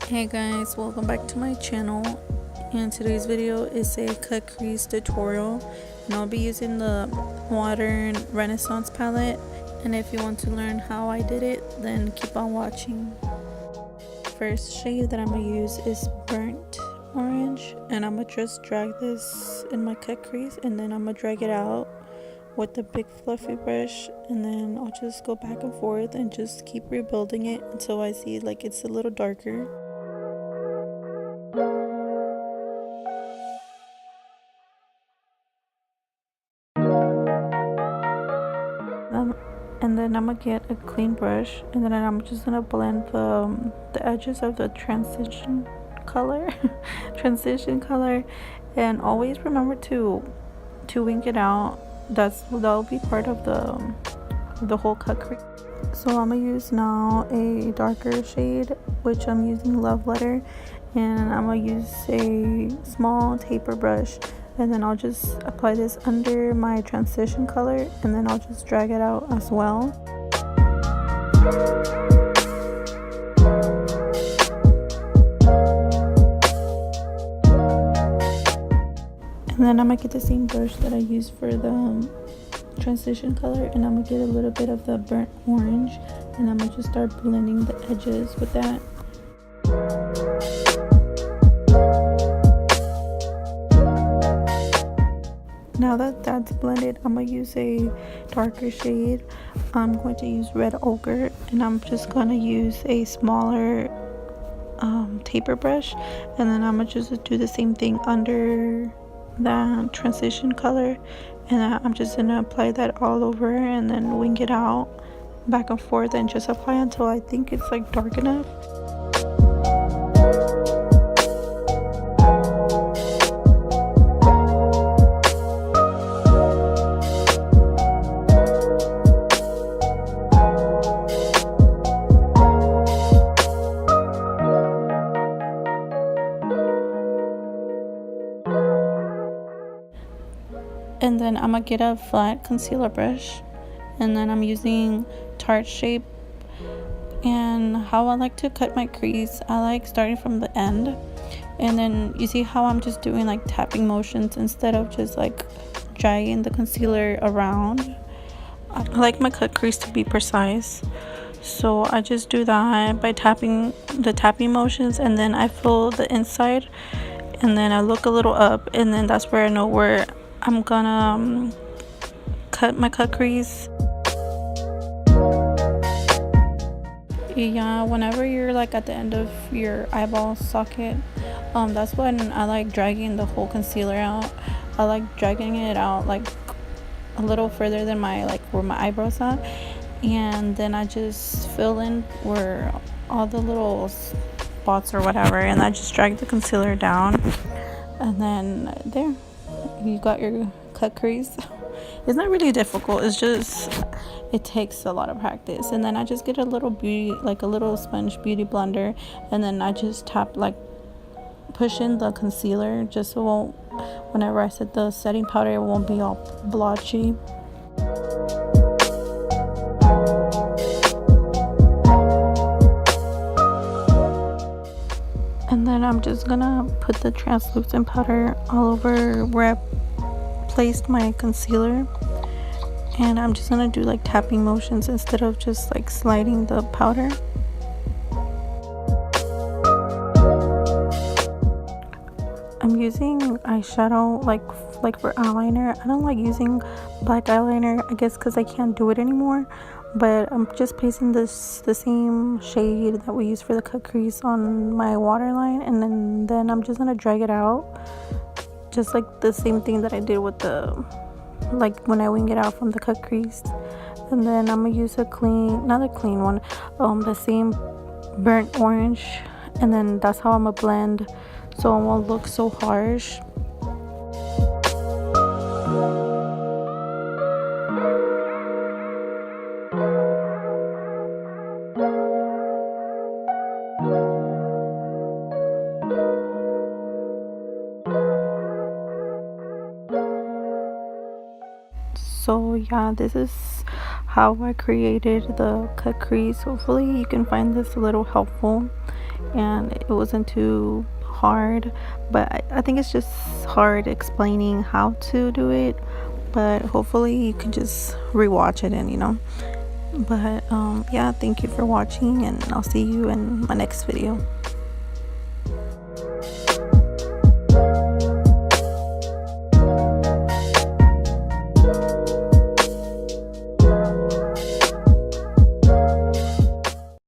Hey guys, welcome back to my channel. And today's video is a cut crease tutorial, and I'll be using the modern Renaissance palette. And if you want to learn how I did it, then keep on watching. First shade that I'm gonna use is burnt orange, and I'm gonna just drag this in my cut crease, and then I'm gonna drag it out with the big fluffy brush, and then I'll just go back and forth and just keep rebuilding it until I see like it's a little darker. And then I'm gonna get a clean brush, and then I'm just gonna blend the edges of the transition color and always remember to wing it out. That'll be part of the whole cut crease. So I'm gonna use now a darker shade, which I'm using Love Letter, and I'm gonna use a small taper brush, and then I'll just apply this under my transition color, and then I'll just drag it out as well. And then I'm gonna get the same brush that I used for the transition color, and I'm gonna get a little bit of the burnt orange, and I'm gonna just start blending the edges with that. Now that that's blended, I'm gonna use a darker shade. I'm going to use Red Ochre, and I'm just gonna use a smaller taper brush, and then I'm gonna just do the same thing under the transition color, and I'm just gonna apply that all over and then wing it out back and forth and just apply until I think it's like dark enough. And then I'm gonna get a flat concealer brush, and then I'm using Tarte Shape. And how I like to cut my crease, I like starting from the end, and then you see how I'm just doing like tapping motions instead of just like dragging the concealer around. I like my cut crease to be precise, so I just do that by tapping motions, and then I fill the inside, and then I look a little up, and then that's where I know where I'm gonna cut my cut crease. Yeah, whenever you're like at the end of your eyeball socket, that's when I like dragging the whole concealer out. I like dragging it out like a little further than my where my eyebrows are, and then I just fill in where all the little spots or whatever, and I just drag the concealer down, and then there you got your cut crease. It's not really difficult, it's just it takes a lot of practice. And then I just get a little sponge beauty blender, and then I just tap, like push in the concealer just so it won't, whenever I set the setting powder, it won't be all blotchy. And then I'm just gonna put the translucent powder all over where I placed my concealer, and I'm just gonna do like tapping motions instead of just like sliding the powder. I'm using eyeshadow like for eyeliner. I don't like using black eyeliner, I guess because I can't do it anymore, but I'm just placing the same shade that we use for the cut crease on my waterline, and then I'm just gonna drag it out just like the same thing that I did with when I wing it out from the cut crease. And then I'm gonna use another clean one, the same burnt orange, and then that's how I'm gonna blend so it won't look so harsh. So yeah, this is how I created the cut crease. Hopefully you can find this a little helpful, and it wasn't too hard, but I think it's just hard explaining how to do it. But hopefully you can just rewatch it and but yeah, thank you for watching, and I'll see you in my next video.